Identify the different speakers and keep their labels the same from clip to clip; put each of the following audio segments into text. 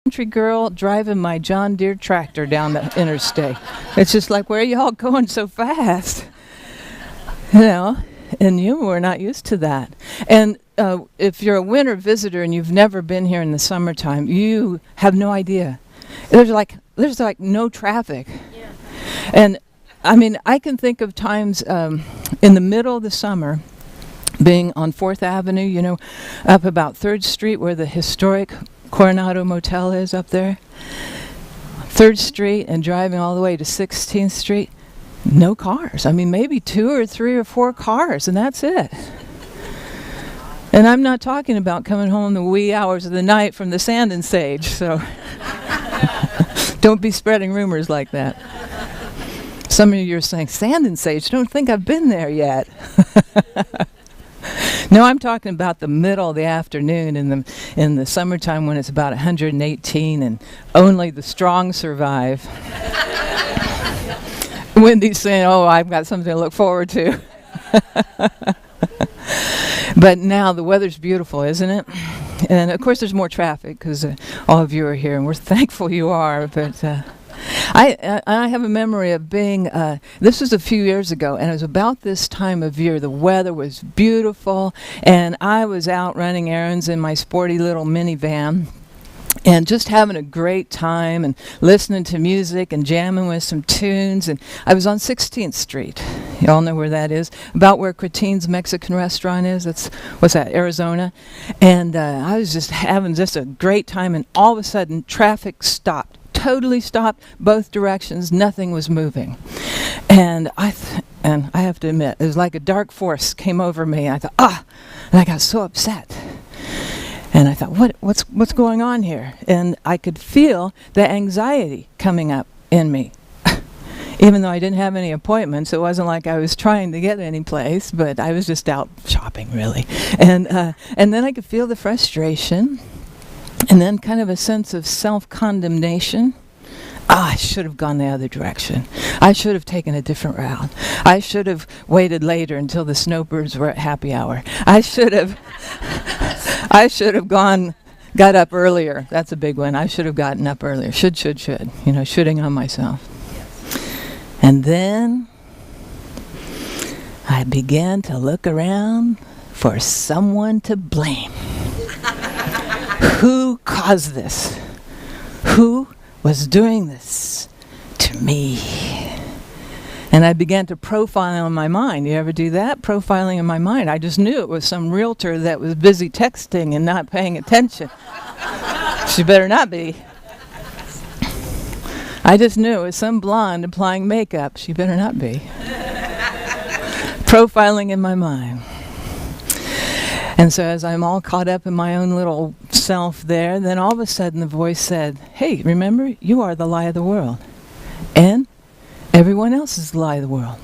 Speaker 1: country girl driving my John Deere tractor down the interstate. It's just like, where are y'all going so fast? You know, and you were not used to that. And if you're a winter visitor and you've never been here in the summertime, you have no idea. There's like no traffic. Yeah. And I mean, I can think of times in the middle of the summer being on 4th Avenue, you know, up about 3rd Street where the historic Coronado Motel is up there. 3rd Street and driving all the way to 16th Street. No cars. I mean, maybe 2 or 3 or 4 cars, and that's it. And I'm not talking about coming home the wee hours of the night from the Sand and Sage, so don't be spreading rumors like that. Some of you are saying, Sand and Sage, don't think I've been there yet. No, I'm talking about the middle of the afternoon in the summertime when it's about 118 and only the strong survive. Wendy's saying, oh, I've got something to look forward to. But now the weather's beautiful, isn't it? And of course there's more traffic because all of you are here and we're thankful you are. But I have a memory of being, this was a few years ago, and it was about this time of year. The weather was beautiful, and I was out running errands in my sporty little minivan, and just having a great time and listening to music and jamming with some tunes. And I was on 16th Street. You all know where that is, about where Cretine's Mexican restaurant is. What's that, Arizona? And I was just having just a great time, and all of a sudden traffic stopped. Totally stopped, both directions, nothing was moving. And I have to admit, it was like a dark force came over me. I thought, and I got so upset. And I thought, what's going on here? And I could feel the anxiety coming up in me. Even though I didn't have any appointments, it wasn't like I was trying to get any place, but I was just out shopping, really. And then I could feel the frustration. And then kind of a sense of self-condemnation. I should have gone the other direction. I should have taken a different route. I should have waited later until the snowbirds were at happy hour. I should have got up earlier. That's a big one. I should have gotten up earlier. Should. You know, shooting on myself. And then I began to look around for someone to blame. Who caused this? Who was doing this to me? And I began to profile in my mind. You ever do that? Profiling in my mind. I just knew it was some realtor that was busy texting and not paying attention. She better not be. I just knew it was some blonde applying makeup. She better not be. Profiling in my mind. And so as I'm all caught up in my own little self there, then all of a sudden the voice said, hey, remember, you are the lie of the world. And everyone else is the lie of the world.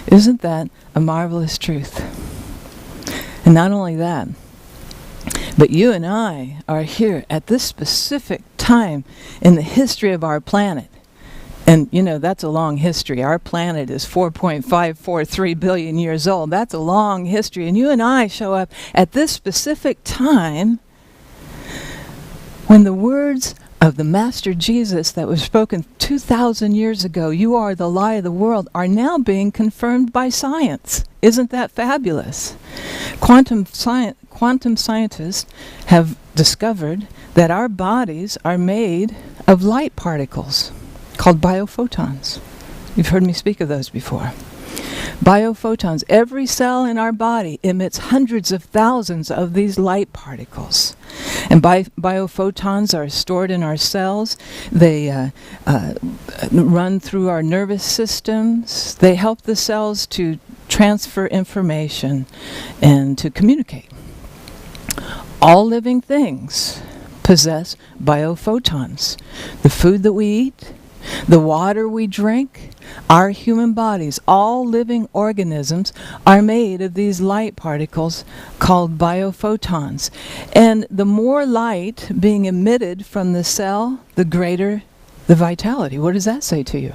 Speaker 1: Isn't that a marvelous truth? And not only that, but you and I are here at this specific time in the history of our planet. And, you know, that's a long history. Our planet is 4.543 billion years old. That's a long history. And you and I show up at this specific time when the words of the Master Jesus that was spoken 2,000 years ago, you are the lie of the world, are now being confirmed by science. Isn't that fabulous? Quantum scientists have discovered that our bodies are made of light particles called biophotons. You've heard me speak of those before. Biophotons. Every cell in our body emits hundreds of thousands of these light particles. And biophotons are stored in our cells. They run through our nervous systems. They help the cells to transfer information and to communicate. All living things possess biophotons. The food that we eat, the water we drink, our human bodies, all living organisms are made of these light particles called biophotons. And the more light being emitted from the cell, the greater the vitality. What does that say to you?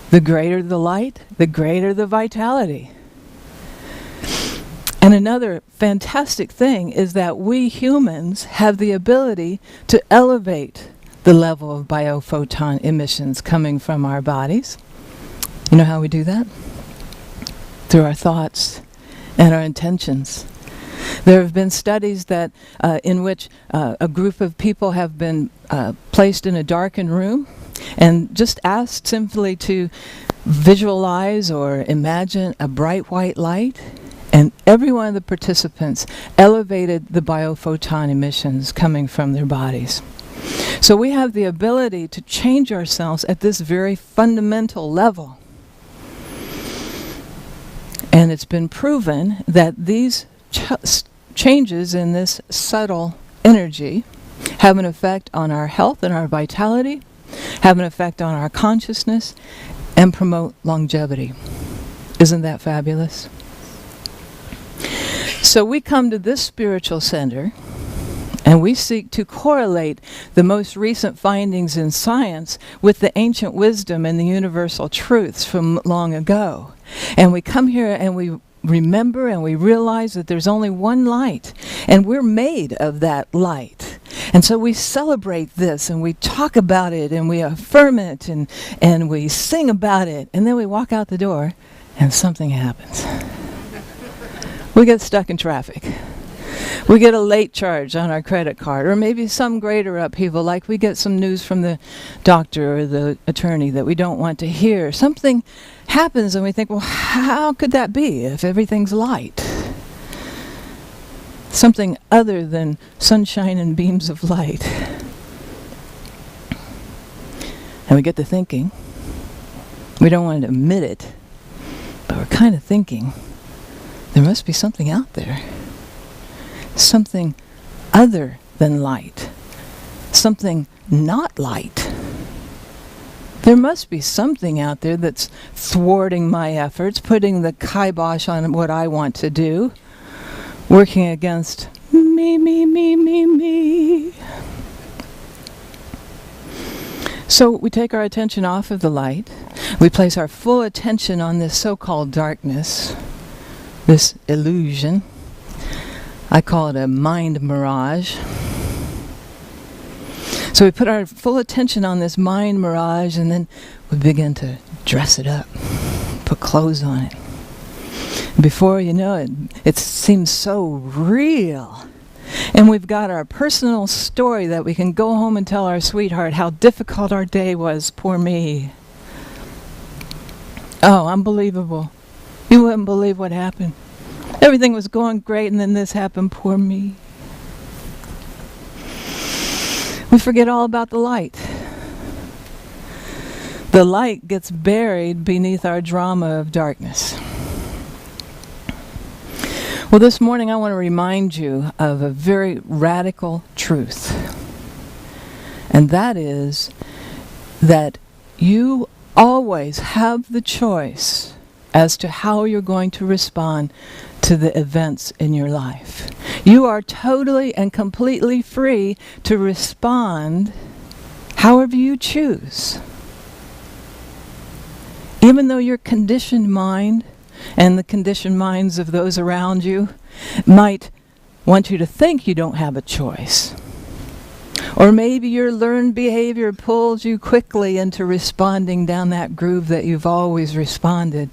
Speaker 1: The greater the light, the greater the vitality. And another fantastic thing is that we humans have the ability to elevate the level of biophoton emissions coming from our bodies. You know how we do that? Through our thoughts and our intentions. There have been studies that in which a group of people have been placed in a darkened room and just asked simply to visualize or imagine a bright white light, and every one of the participants elevated the biophoton emissions coming from their bodies. So we have the ability to change ourselves at this very fundamental level. And it's been proven that these changes in this subtle energy have an effect on our health and our vitality, have an effect on our consciousness, and promote longevity. Isn't that fabulous? So we come to this spiritual center and we seek to correlate the most recent findings in science with the ancient wisdom and the universal truths from long ago. And we come here and we remember and we realize that there's only one light, and we're made of that light. And so we celebrate this and we talk about it and we affirm it and we sing about it, and then we walk out the door and something happens. We get stuck in traffic. We get a late charge on our credit card, or maybe some greater upheaval, like we get some news from the doctor or the attorney that we don't want to hear. Something happens and we think, well, how could that be if everything's light? Something other than sunshine and beams of light. And we get to thinking. We don't want to admit it, but we're kind of thinking, there must be something out there. Something other than light. Something not light. There must be something out there that's thwarting my efforts, putting the kibosh on what I want to do, working against me, me, me, me, me. So we take our attention off of the light. We place our full attention on this so-called darkness, this illusion. I call it a mind mirage. So we put our full attention on this mind mirage, and then we begin to dress it up, put clothes on it. Before you know it, it seems so real. And we've got our personal story that we can go home and tell our sweetheart how difficult our day was, poor me. Oh, unbelievable. You wouldn't believe what happened. Everything was going great, and then this happened, poor me. We forget all about the light. The light gets buried beneath our drama of darkness. Well, this morning I want to remind you of a very radical truth. And that is that you always have the choice as to how you're going to respond to the events in your life. You are totally and completely free to respond however you choose. Even though your conditioned mind and the conditioned minds of those around you might want you to think you don't have a choice. Or maybe your learned behavior pulls you quickly into responding down that groove that you've always responded.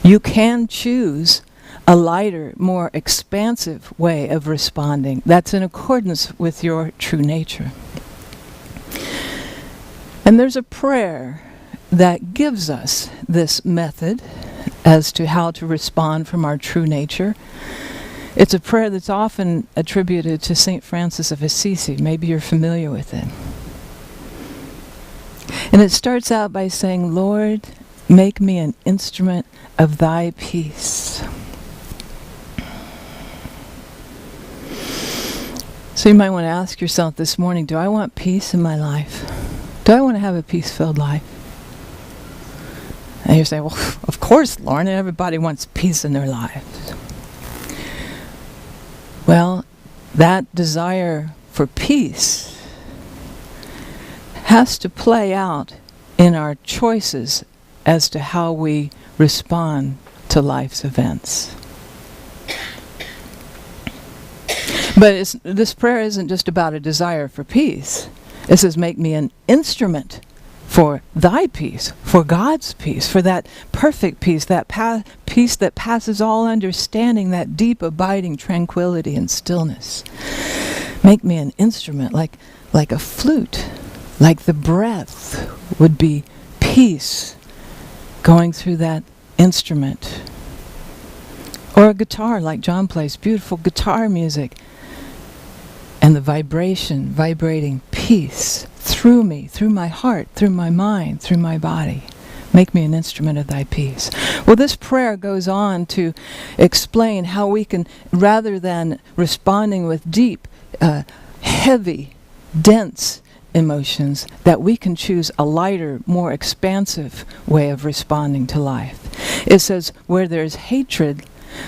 Speaker 1: You can choose a lighter, more expansive way of responding that's in accordance with your true nature. And there's a prayer that gives us this method as to how to respond from our true nature. It's a prayer that's often attributed to St. Francis of Assisi. Maybe you're familiar with it. And it starts out by saying, Lord, make me an instrument of thy peace. So you might want to ask yourself this morning, do I want peace in my life? Do I want to have a peace-filled life? And you say, well, of course, Lorna, everybody wants peace in their lives. Well, that desire for peace has to play out in our choices as to how we respond to life's events. But this prayer isn't just about a desire for peace. It says, make me an instrument for thy peace, for God's peace, for that perfect peace, that peace that passes all understanding, that deep abiding tranquility and stillness. Make me an instrument, like a flute, like the breath would be peace going through that instrument. Or a guitar, like John plays, beautiful guitar music. And the vibration, vibrating peace through me, through my heart, through my mind, through my body. Make me an instrument of thy peace. Well, this prayer goes on to explain how we can, rather than responding with deep, heavy, dense emotions, that we can choose a lighter, more expansive way of responding to life. It says, where there is hatred,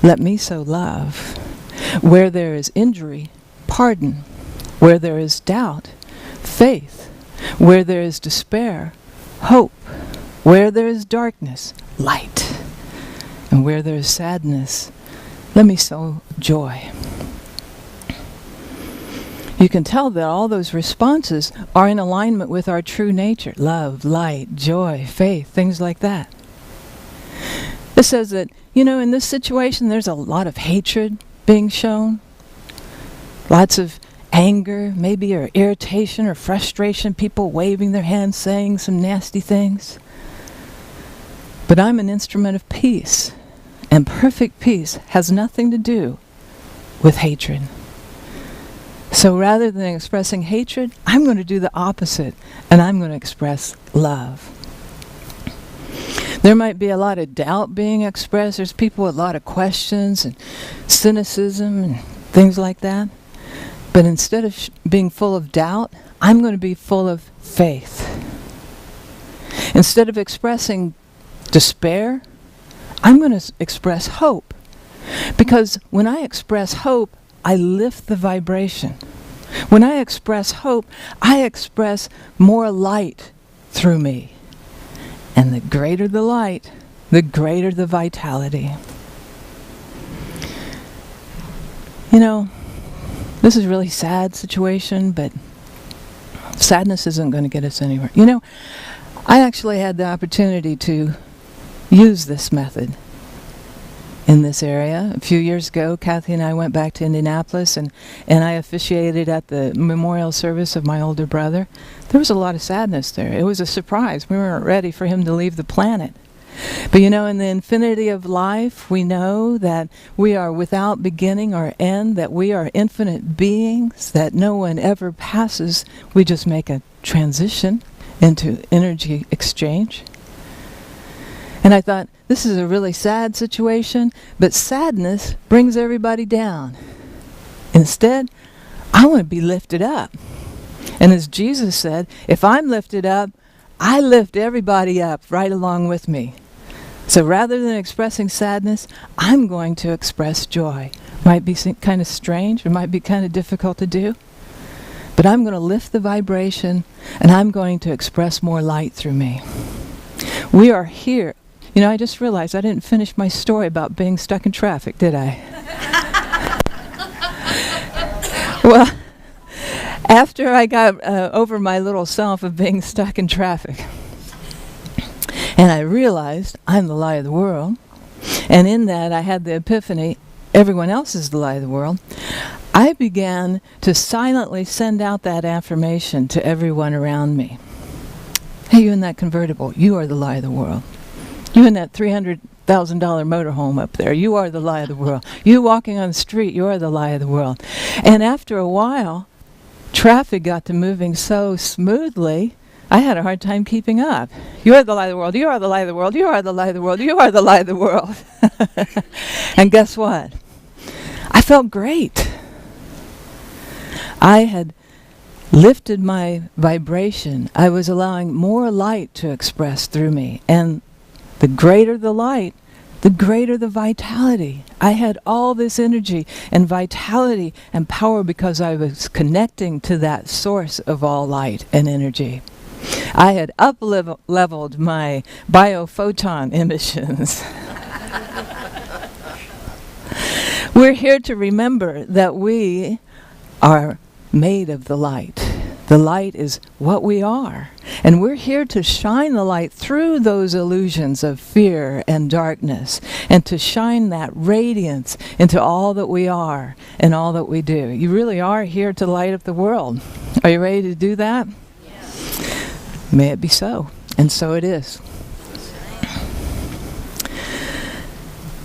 Speaker 1: let me sow love. Where there is injury, pardon. Where there is doubt, faith. Where there is despair, hope. Where there is darkness, light. And where there is sadness, let me sow joy. You can tell that all those responses are in alignment with our true nature. Love, light, joy, faith, things like that. It says that, in this situation there's a lot of hatred being shown. Lots of anger, maybe, or irritation or frustration, people waving their hands, saying some nasty things. But I'm an instrument of peace, and perfect peace has nothing to do with hatred. So rather than expressing hatred, I'm going to do the opposite, and I'm going to express love. There might be a lot of doubt being expressed. There's people with a lot of questions and cynicism and things like that. But instead of being full of doubt, I'm going to be full of faith. Instead of expressing despair, I'm going to express hope. Because when I express hope, I lift the vibration. When I express hope, I express more light through me. And the greater the light, the greater the vitality. This is a really sad situation, but sadness isn't going to get us anywhere. I actually had the opportunity to use this method in this area. A few years ago, Kathy and I went back to Indianapolis, and I officiated at the memorial service of my older brother. There was a lot of sadness there. It was a surprise. We weren't ready for him to leave the planet. But in the infinity of life, we know that we are without beginning or end, that we are infinite beings, that no one ever passes. We just make a transition into energy exchange. And I thought, this is a really sad situation, but sadness brings everybody down. Instead, I want to be lifted up. And as Jesus said, if I'm lifted up, I lift everybody up right along with me. So rather than expressing sadness, I'm going to express joy. Might be kind of strange, it might be kind of difficult to do, but I'm going to lift the vibration, and I'm going to express more light through me. We are here. I just realized I didn't finish my story about being stuck in traffic, did I? Well, after I got over my little self of being stuck in traffic, and I realized I'm the lie of the world, and in that I had the epiphany, everyone else is the lie of the world, I began to silently send out that affirmation to everyone around me. Hey, you in that convertible, you are the lie of the world. You in that $300,000 motorhome up there, you are the lie of the world. You walking on the street, you are the lie of the world. And after a while, traffic got to moving so smoothly, I had a hard time keeping up. You are the lie of the world, you are the lie of the world, you are the lie of the world, you are the lie of the world. And guess what? I felt great. I had lifted my vibration. I was allowing more light to express through me. And the greater the light, the greater the vitality. I had all this energy and vitality and power because I was connecting to that source of all light and energy. I had up-leveled my biophoton emissions. We're here to remember that we are made of the light. The light is what we are. And we're here to shine the light through those illusions of fear and darkness, and to shine that radiance into all that we are and all that we do. You really are here to light up the world. Are you ready to do that? Yes. May it be so. And so it is.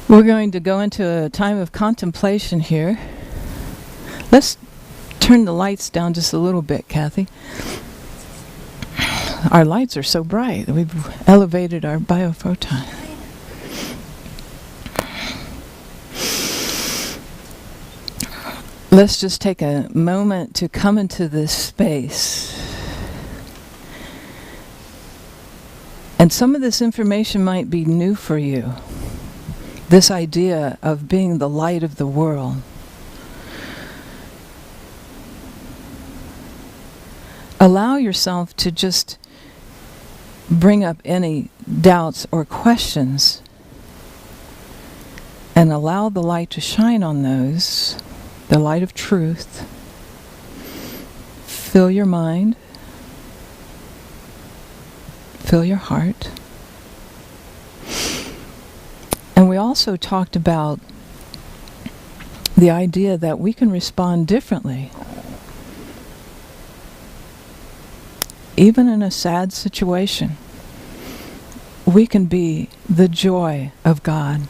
Speaker 1: We're going to go into a time of contemplation here. Let's turn the lights down just a little bit, Kathy. Our lights are so bright. We've elevated our biophoton. Let's just take a moment to come into this space. And some of this information might be new for you. This idea of being the light of the world. Allow yourself to just bring up any doubts or questions and allow the light to shine on those, the light of truth. Fill your mind, fill your heart. And we also talked about the idea that we can respond differently. Even in a sad situation, we can be the joy of God.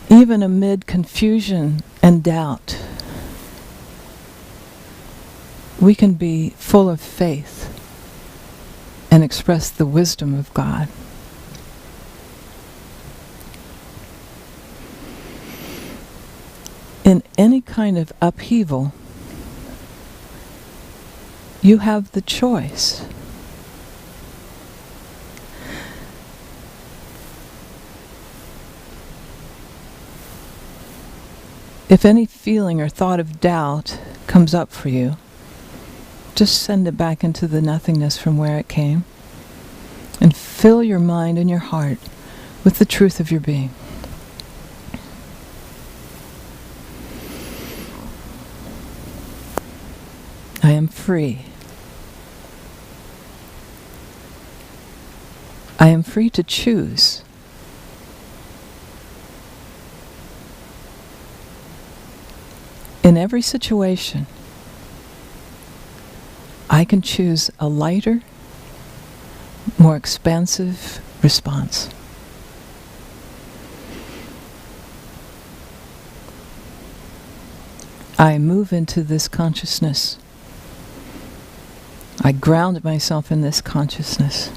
Speaker 1: Even amid confusion and doubt, we can be full of faith and express the wisdom of God. In any kind of upheaval, you have the choice. If any feeling or thought of doubt comes up for you, just send it back into the nothingness from where it came, and fill your mind and your heart with the truth of your being. I am free. I am free to choose. In every situation, I can choose a lighter, more expansive response. I move into this consciousness. I ground myself in this consciousness.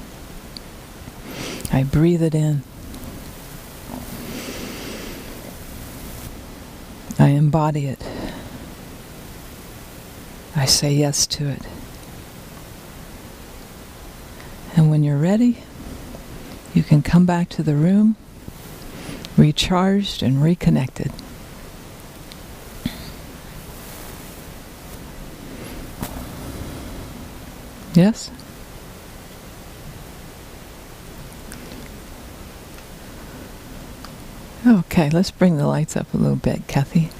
Speaker 1: I breathe it in. I embody it. I say yes to it. And when you're ready, you can come back to the room, recharged and reconnected. Yes? Okay, let's bring the lights up a little bit, Kathy.